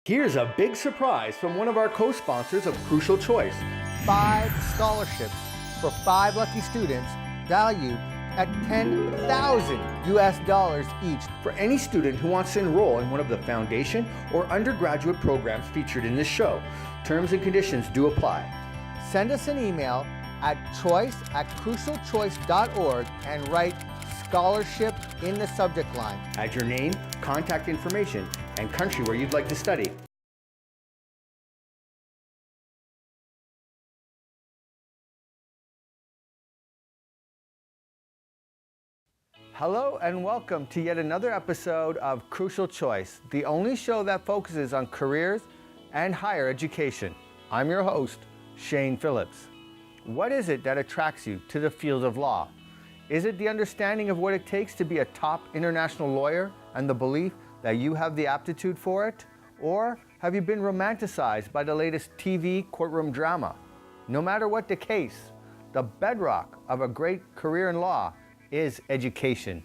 Here's a big surprise from one of our co-sponsors of Crucial Choice. 5 scholarships for 5 lucky students valued at $10,000 each. For any student who wants to enroll in one of the foundation or undergraduate programs featured in this show. Terms and conditions do apply. Send us an email at choice@crucialchoice.org and write scholarship in the subject line. Add your name, contact information, and country where you'd like to study. Hello and welcome to yet another episode of Crucial Choice, the only show that focuses on careers and higher education. I'm your host, Shane Phillips. What is it that attracts you to the field of law? Is it the understanding of what it takes to be a top international lawyer and the belief that you have the aptitude for it? Or have you been romanticized by the latest TV courtroom drama? No matter what the case, the bedrock of a great career in law is education.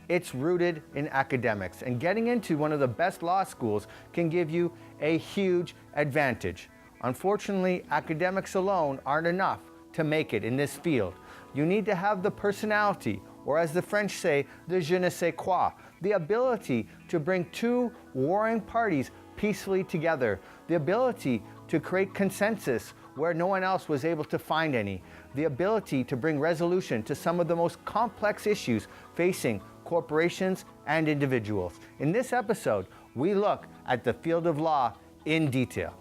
It's rooted in academics, and getting into one of the best law schools can give you a huge advantage. Unfortunately, academics alone aren't enough to make it in this field. You need to have the personality, or as the French say, the je ne sais quoi, the ability to bring two warring parties peacefully together, the ability to create consensus where no one else was able to find any, the ability to bring resolution to some of the most complex issues facing corporations and individuals. In this episode, we look at the field of law in detail.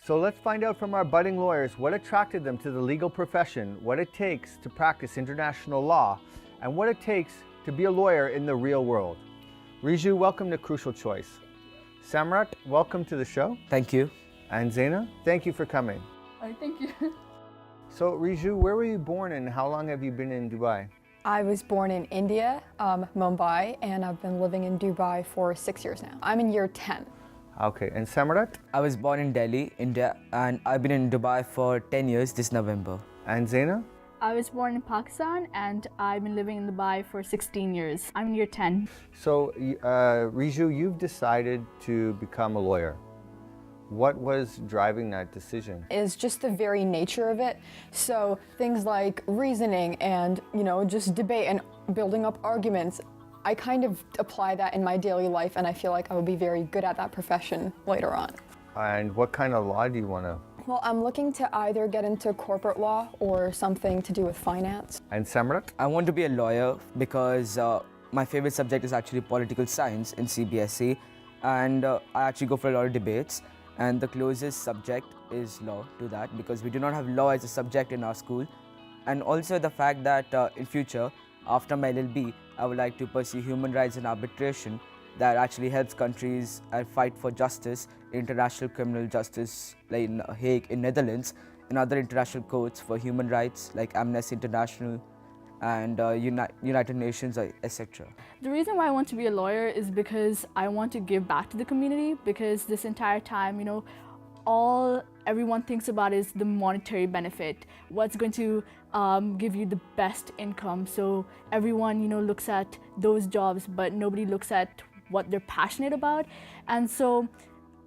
So let's find out from our budding lawyers what attracted them to the legal profession, what it takes to practice international law, and what it takes to be a lawyer in the real world. Riju, welcome to Crucial Choice. Samrat, welcome to the show. Thank you. And Zaina, thank you for coming. Thank you. So Riju, where were you born and how long have you been in Dubai? I was born in India, Mumbai, and I've been living in Dubai for 6 years now. I'm in year 10. Okay, and Samrat? I was born in Delhi, India, and I've been in Dubai for 10 years this November. And Zaina? I was born in Pakistan and I've been living in Dubai for 16 years. I'm in year 10. So Riju, you've decided to become a lawyer. What was driving that decision? Is just the very nature of it. So things like reasoning and, just debate and building up arguments, I kind of apply that in my daily life, and I feel like I would be very good at that profession later on. And what kind of law do you want to? Well, I'm looking to either get into corporate law or something to do with finance. And Samrat? I want to be a lawyer because my favorite subject is actually political science in CBSE, and I actually go for a lot of debates, and the closest subject is law to that because we do not have law as a subject in our school. And also the fact that in future, after my LLB, I would like to pursue human rights and arbitration that actually helps countries fight for justice, international criminal justice like in Hague in Netherlands, and other international courts for human rights like Amnesty International and United Nations, etc. The reason why I want to be a lawyer is because I want to give back to the community, because this entire time, all everyone thinks about is the monetary benefit, what's going to give you the best income. So everyone, looks at those jobs, but nobody looks at what they're passionate about. And so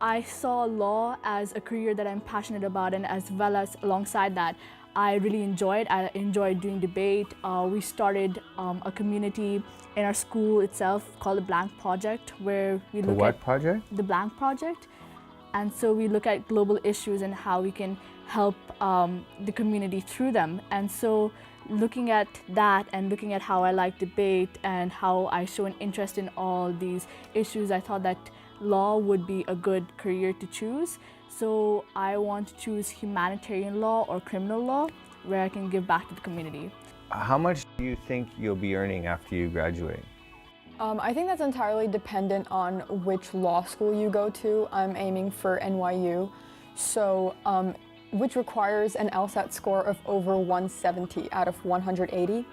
I saw law as a career that I'm passionate about, and as well as alongside that, I really enjoyed. I enjoyed doing debate. We started a community in our school itself called the Blank Project, where we look what at project? The Blank Project. And so we look at global issues and how we can help the community through them. And so looking at that and looking at how I like debate and how I show an interest in all these issues, I thought that law would be a good career to choose. So I want to choose humanitarian law or criminal law, where I can give back to the community. How much do you think you'll be earning after you graduate? I think that's entirely dependent on which law school you go to. I'm aiming for NYU, so which requires an LSAT score of over 170 out of 180.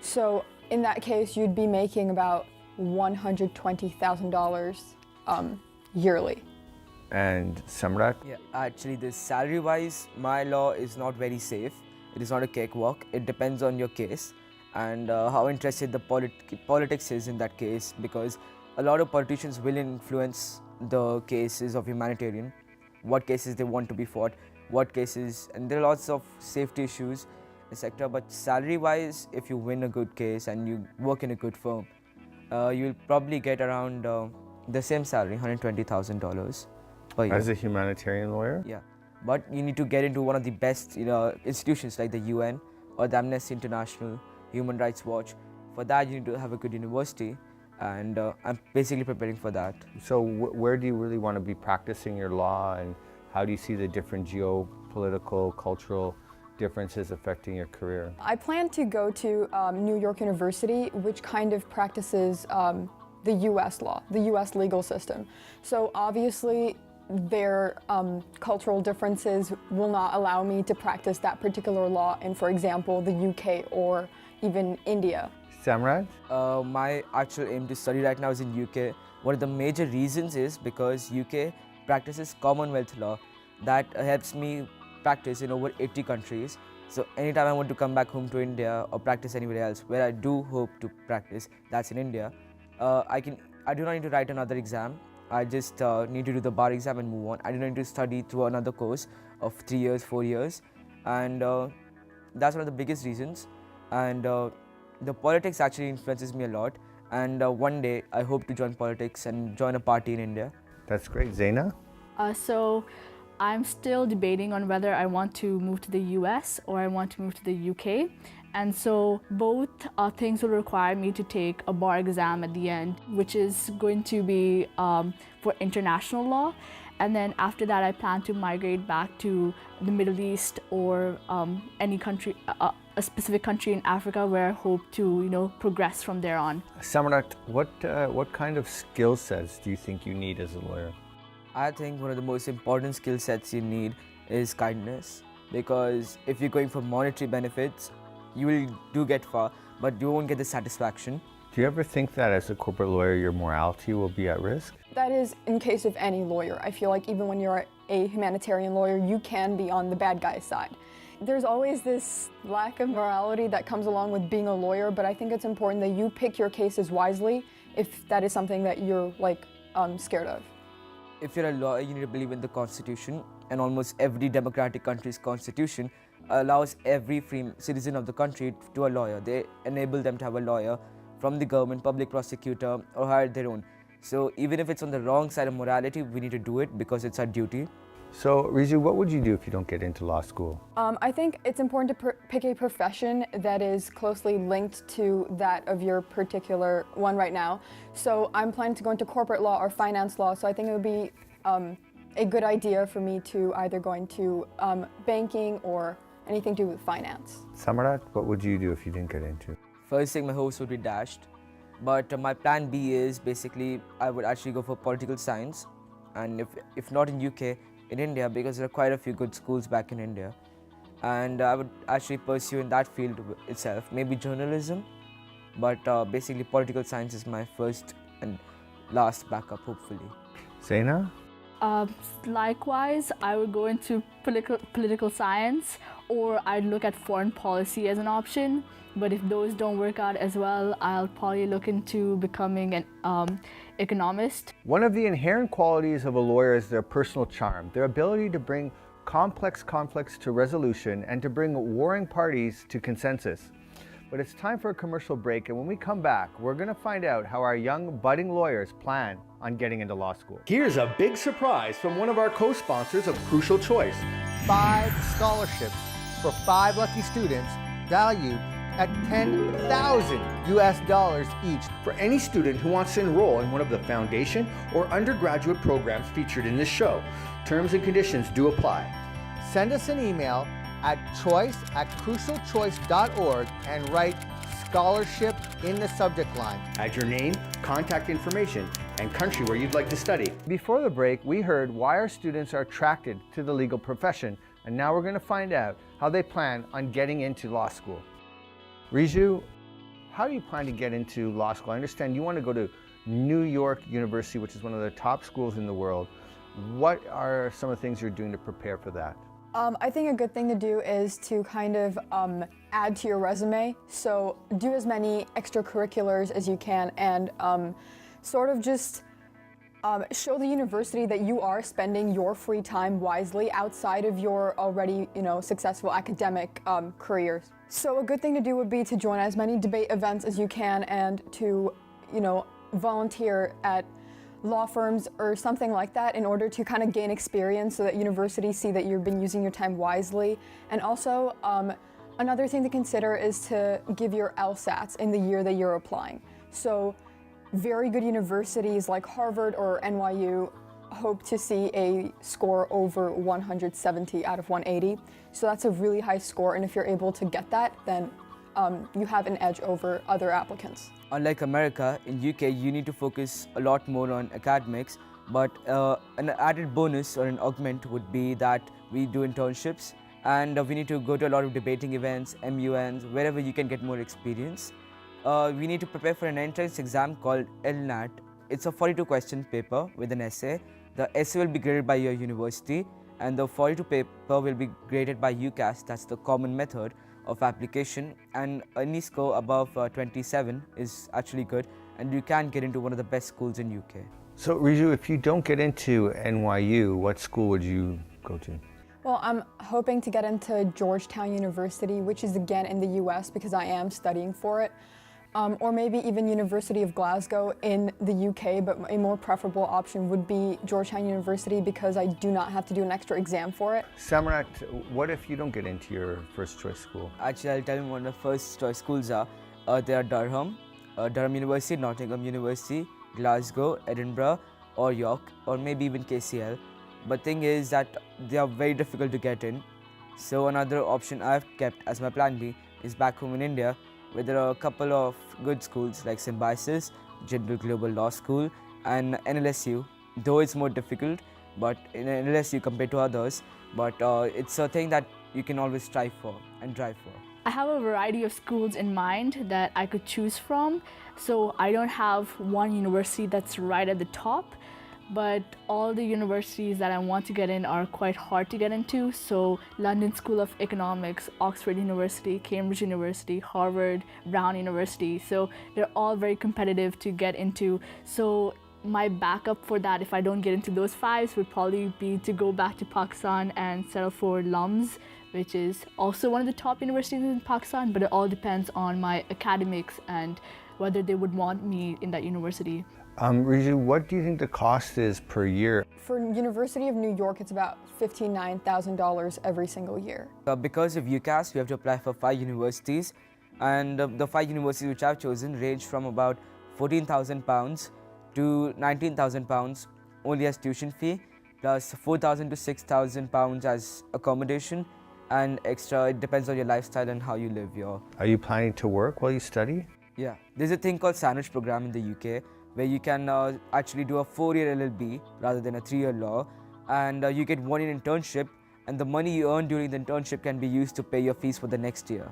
So in that case, you'd be making about $120,000 yearly. And Samrat? Yeah, actually, this salary-wise, my law is not very safe. It is not a cakewalk. It depends on your case and how interested the politics is in that case, because a lot of politicians will influence the cases of humanitarian, what cases they want to be fought, what cases, and there are lots of safety issues, etc. But salary-wise, if you win a good case and you work in a good firm, you'll probably get around the same salary, $120,000 per year. As a humanitarian lawyer? Yeah, but you need to get into one of the best institutions like the UN or the Amnesty International, Human Rights Watch. For that, you need to have a good university, and I'm basically preparing for that. So where do you really want to be practicing your law, and how do you see the different geopolitical, cultural differences affecting your career? I plan to go to New York University, which kind of practices the US law, the US legal system. So obviously their cultural differences will not allow me to practice that particular law in, for example, the UK or even India. Samrat? My actual aim to study right now is in UK. One of the major reasons is because UK practices Commonwealth law. That helps me practice in over 80 countries. So anytime I want to come back home to India or practice anywhere else, where I do hope to practice, that's in India, I do not need to write another exam. I just need to do the bar exam and move on. I do not need to study through another course of 3 years, 4 years, and that's one of the biggest reasons. And the politics actually influences me a lot, and one day I hope to join politics and join a party in India. That's great. Zaina? So I'm still debating on whether I want to move to the US or I want to move to the UK. And so both things will require me to take a bar exam at the end, which is going to be for international law. And then after that, I plan to migrate back to the Middle East or any country, a specific country in Africa, where I hope to, progress from there on. Samrat, what kind of skill sets do you think you need as a lawyer? I think one of the most important skill sets you need is kindness, because if you're going for monetary benefits, you will do get far, but you won't get the satisfaction. Do you ever think that as a corporate lawyer, your morality will be at risk? That is in case of any lawyer. I feel like even when you're a humanitarian lawyer, you can be on the bad guy's side. There's always this lack of morality that comes along with being a lawyer, but I think it's important that you pick your cases wisely if that is something that you're scared of. If you're a lawyer, you need to believe in the Constitution, and almost every democratic country's constitution allows every free citizen of the country to a lawyer. They enable them to have a lawyer from the government, public prosecutor, or hire their own. So even if it's on the wrong side of morality, we need to do it because it's our duty. So Riju, what would you do if you don't get into law school? I think it's important to pick a profession that is closely linked to that of your particular one right now. So I'm planning to go into corporate law or finance law, so I think it would be a good idea for me to either go into banking or anything to do with finance. Samrat, what would you do if you didn't get into? First thing, my hopes would be dashed. But my plan B is basically I would actually go for political science, and if not in UK, in India, because there are quite a few good schools back in India. And I would actually pursue in that field itself, maybe journalism, but basically political science is my first and last backup, hopefully. Zaina? Likewise, I would go into political science, or I'd look at foreign policy as an option. But if those don't work out as well, I'll probably look into becoming an economist. One of the inherent qualities of a lawyer is their personal charm, their ability to bring complex conflicts to resolution and to bring warring parties to consensus. But it's time for a commercial break, and when we come back, we're going to find out how our young budding lawyers plan on getting into law school. Here's a big surprise from one of our co-sponsors of Crucial Choice. 5 scholarships for 5 lucky students valued at $10,000 US each. For any student who wants to enroll in one of the foundation or undergraduate programs featured in this show. Terms and conditions do apply. Send us an email at choice@crucialchoice.org and write scholarship in the subject line. Add your name, contact information, and country where you'd like to study. Before the break, we heard why our students are attracted to the legal profession, and now we're going to find out how they plan on getting into law school. Riju, how do you plan to get into law school? I understand you want to go to New York University, which is one of the top schools in the world. What are some of the things you're doing to prepare for that? I think a good thing to do is to kind of add to your resume. So do as many extracurriculars as you can and sort of just show the university that you are spending your free time wisely outside of your already, successful academic careers. So a good thing to do would be to join as many debate events as you can and to, volunteer at law firms or something like that in order to kind of gain experience so that universities see that you've been using your time wisely. And also, another thing to consider is to give your LSATs in the year that you're applying. So very good universities like Harvard or NYU hope to see a score over 170 out of 180. So that's a really high score, and if you're able to get that, then you have an edge over other applicants. Unlike America, in UK you need to focus a lot more on academics, but an added bonus or an augment would be that we do internships and we need to go to a lot of debating events, MUNs, wherever you can get more experience. We need to prepare for an entrance exam called LNAT. It's a 42 question paper with an essay. The essay will be graded by your university and the 42 paper will be graded by UCAS, that's the common method of application, and any score above 27 is actually good and you can get into one of the best schools in UK. So Riju, if you don't get into NYU, what school would you go to? Well, I'm hoping to get into Georgetown University, which is again in the US because I am studying for it. Or maybe even University of Glasgow in the UK, but a more preferable option would be Georgetown University because I do not have to do an extra exam for it. Samrat, what if you don't get into your first choice school? Actually, I'll tell you what the first choice schools are. They are Durham University, Nottingham University, Glasgow, Edinburgh, or York, or maybe even KCL. But thing is that they are very difficult to get in. So another option I've kept as my plan B is back home in India, where there are a couple of good schools like Symbiosis, General Global Law School, and NLSU. Though it's more difficult, but in NLSU compared to others, but it's a thing that you can always strive for and drive for. I have a variety of schools in mind that I could choose from, so I don't have one university that's right at the top, but all the universities that I want to get in are quite hard to get into. So London School of Economics, Oxford University, Cambridge University, Harvard, Brown University. So they're all very competitive to get into. So my backup for that, if I don't get into those fives, would probably be to go back to Pakistan and settle for LUMS, which is also one of the top universities in Pakistan, but it all depends on my academics and whether they would want me in that university. Riju, what do you think the cost is per year? For University of New York, it's about $59,000 every single year. Because of UCAS, we have to apply for 5 universities, and the 5 universities which I've chosen range from about £14,000 to £19,000 only as tuition fee, plus £4,000 to £6,000 as accommodation, and extra, it depends on your lifestyle and how you live here. Are you planning to work while you study? Yeah, there's a thing called sandwich program in the UK, where you can actually do a 4-year LLB rather than a 3-year law, and you get 1-year internship, and the money you earn during the internship can be used to pay your fees for the next year.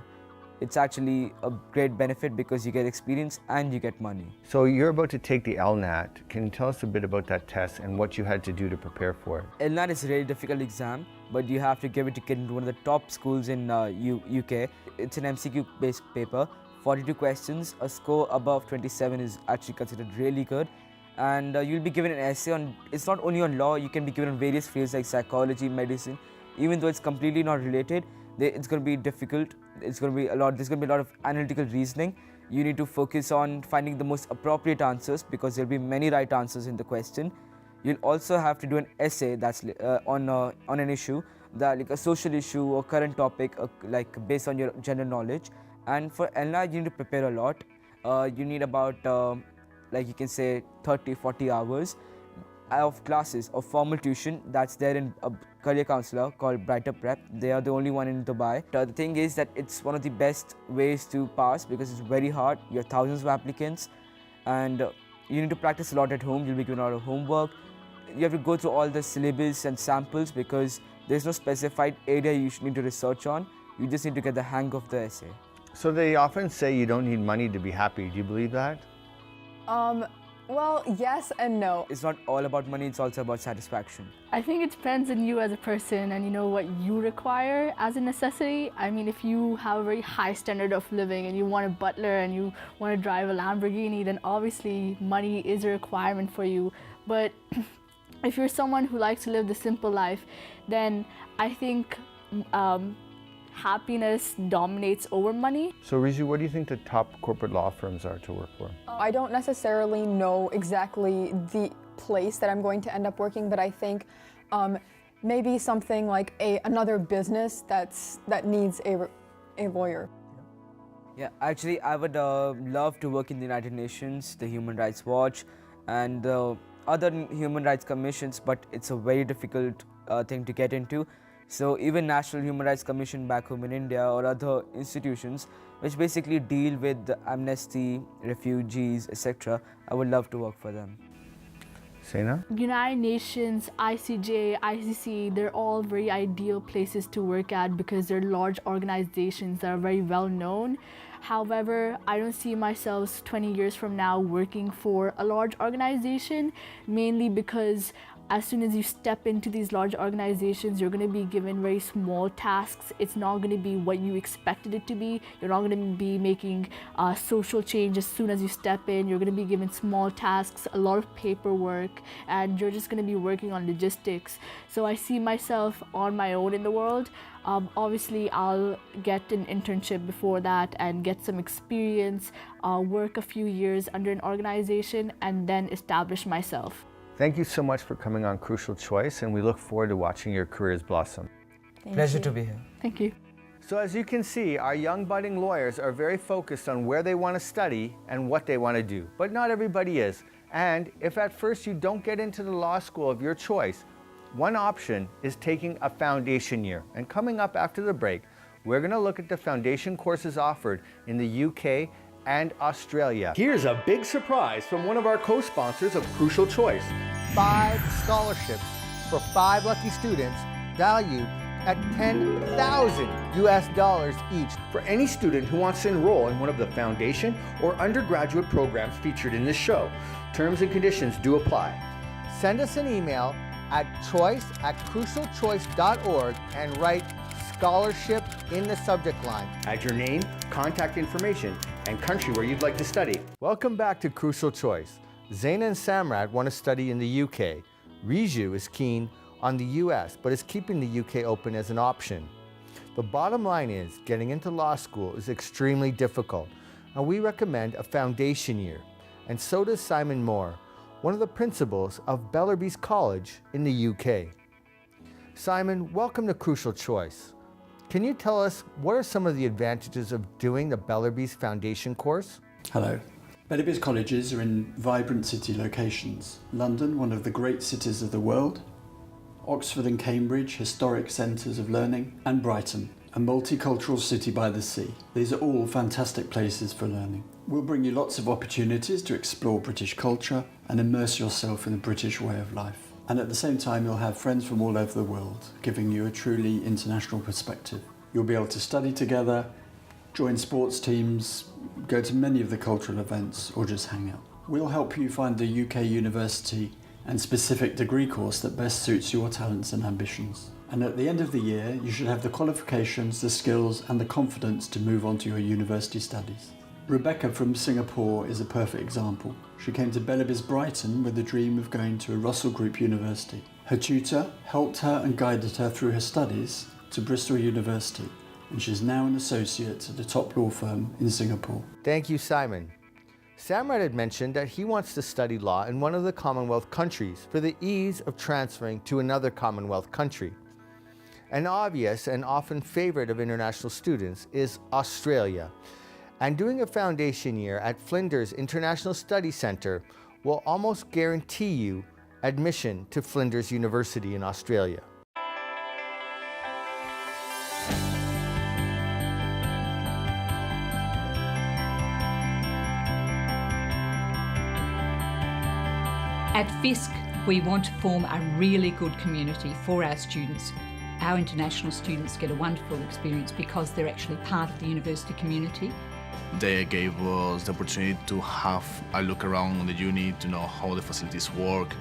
It's actually a great benefit because you get experience and you get money. So you're about to take the LNAT. Can you tell us a bit about that test and what you had to do to prepare for it? LNAT is a really difficult exam, but you have to give it to get into one of the top schools in UK. It's an MCQ based paper. 42 questions, a score above 27 is actually considered really good, and you'll be given an essay on, it's not only on law, you can be given on various fields like psychology, medicine. Even though it's completely not related, it's going to be difficult, there's going to be a lot of analytical reasoning. You need to focus on finding the most appropriate answers because there'll be many right answers in the question. You'll also have to do an essay that's on an issue, that like a social issue or current topic, like based on your general knowledge. And for LNAT, you need to prepare a lot. You need about, like you can say, 30-40 hours of classes of formal tuition that's there in a career counselor called Brighter Prep. They are the only one in Dubai. The thing is that it's one of the best ways to pass because it's very hard. You have thousands of applicants, and you need to practice a lot at home. You'll be given a lot of homework. You have to go through all the syllabus and samples because there's no specified area you need to research on. You just need to get the hang of the essay. So they often say you don't need money to be happy. Do you believe that? Well, yes and no. It's not all about money, it's also about satisfaction. I think it depends on you as a person and what you require as a necessity. I mean, if you have a very high standard of living and you want a butler and you want to drive a Lamborghini, then obviously money is a requirement for you. But if you're someone who likes to live the simple life, then I think happiness dominates over money. So Riju, what do you think the top corporate law firms are to work for? I don't necessarily know exactly the place that I'm going to end up working, but I think maybe something like another business that needs a lawyer. Yeah, actually, I would love to work in the United Nations, the Human Rights Watch, and other human rights commissions, but it's a very difficult thing to get into. So even National Human Rights Commission back home in India or other institutions which basically deal with amnesty, refugees, etc., I would love to work for them. Sena? United Nations, ICJ, ICC, they're all very ideal places to work at because they're large organizations that are very well known. However, I don't see myself 20 years from now working for a large organization, mainly because as soon as you step into these large organizations, you're going to be given very small tasks. It's not going to be what you expected it to be. You're not going to be making social change as soon as you step in. You're going to be given small tasks, a lot of paperwork, and you're just going to be working on logistics. So I see myself on my own in the world. Obviously, I'll get an internship before that and get some experience, work a few years under an organization, and then establish myself. Thank you so much for coming on Crucial Choice, and we look forward to watching your careers blossom. Pleasure to be here. Thank you. So as you can see, our young budding lawyers are very focused on where they want to study and what they want to do, but not everybody is. And if at first you don't get into the law school of your choice, one option is taking a foundation year. And coming up after the break, we're going to look at the foundation courses offered in the UK and Australia. Here's a big surprise from one of our co-sponsors of Crucial Choice. 5 scholarships for 5 lucky students valued at $10,000 US each. For any student who wants to enroll in one of the foundation or undergraduate programs featured in this show. Terms and conditions do apply. Send us an email at choice@crucialchoice.org and write scholarship in the subject line. Add your name, contact information, and country where you'd like to study. Welcome back to Crucial Choice. Zaina and Samrat want to study in the UK. Riju is keen on the US, but is keeping the UK open as an option. The bottom line is, getting into law school is extremely difficult, and we recommend a foundation year. And so does Simon Moore, one of the principals of Bellerby's College in the UK. Simon, welcome to Crucial Choice. Can you tell us what are some of the advantages of doing the Bellerby's Foundation course? Hello. Bellerby's colleges are in vibrant city locations. London, one of the great cities of the world, Oxford and Cambridge, historic centres of learning, and Brighton, a multicultural city by the sea. These are all fantastic places for learning. We'll bring you lots of opportunities to explore British culture and immerse yourself in the British way of life. And at the same time, you'll have friends from all over the world, giving you a truly international perspective. You'll be able to study together, join sports teams, go to many of the cultural events, or just hang out. We'll help you find the UK university and specific degree course that best suits your talents and ambitions. And at the end of the year, you should have the qualifications, the skills, and the confidence to move on to your university studies. Rebecca from Singapore is a perfect example. She came to Bellerby's Brighton with the dream of going to a Russell Group university. Her tutor helped her and guided her through her studies to Bristol University, and she's now an associate at a top law firm in Singapore. Thank you, Simon. Samrat had mentioned that he wants to study law in one of the Commonwealth countries for the ease of transferring to another Commonwealth country. An obvious and often favorite of international students is Australia. And doing a foundation year at Flinders International Study Centre will almost guarantee you admission to Flinders University in Australia. At FISC, we want to form a really good community for our students, Our international students get a wonderful experience because they're actually part of the university community. They gave us the opportunity to have a look around the uni, to know how the facilities work.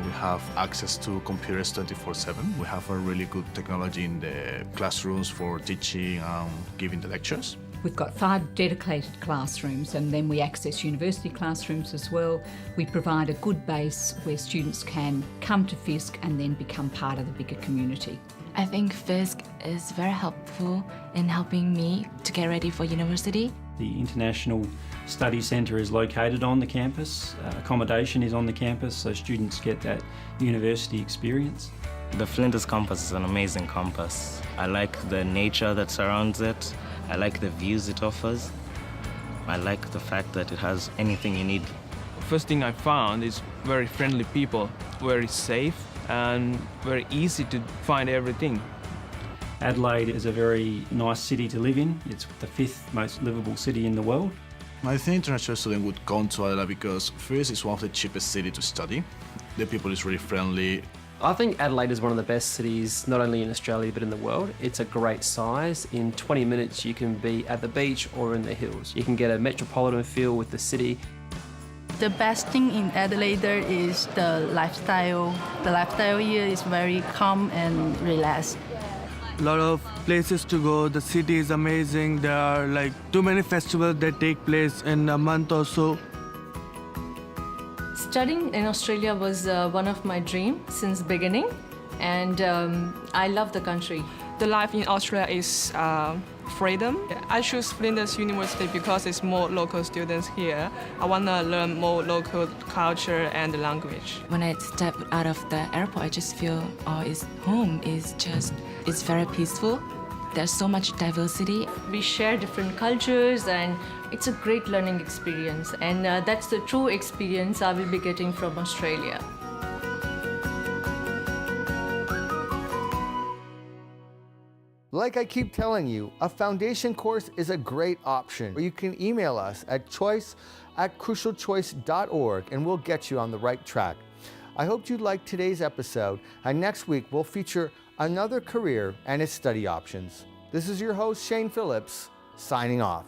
We have access to computers 24/7. We have a really good technology in the classrooms for teaching and giving the lectures. We've got 5 dedicated classrooms, and then we access university classrooms as well. We provide a good base where students can come to FISC and then become part of the bigger community. I think FISC is very helpful in helping me to get ready for university. The International Study Centre is located on the campus. Accommodation is on the campus, so students get that university experience. The Flinders campus is an amazing campus. I like the nature that surrounds it. I like the views it offers. I like the fact that it has anything you need. First thing I found is very friendly people, very safe and very easy to find everything. Adelaide is a very nice city to live in. It's the 5th most livable city in the world. I think international students would come to Adelaide because first it's one of the cheapest cities to study. The people is really friendly. I think Adelaide is one of the best cities, not only in Australia but in the world. It's a great size. In 20 minutes you can be at the beach or in the hills. You can get a metropolitan feel with the city. The best thing in Adelaide is the lifestyle. The lifestyle here is very calm and relaxed. A lot of places to go. The city is amazing. There are like too many festivals that take place in a month or so. Studying in Australia was one of my dreams since the beginning, and I love the country. The life in Australia is freedom. I choose Flinders University because it's more local students here. I want to learn more local culture and language. When I step out of the airport, I just feel, it's home. It's very peaceful. There's so much diversity. We share different cultures, and it's a great learning experience. And that's the true experience I will be getting from Australia. Like I keep telling you, a foundation course is a great option. Or you can email us at choice@crucialchoice.org and we'll get you on the right track. I hope you liked today's episode, and next week we'll feature another career and its study options. This is your host, Shane Phillips, signing off.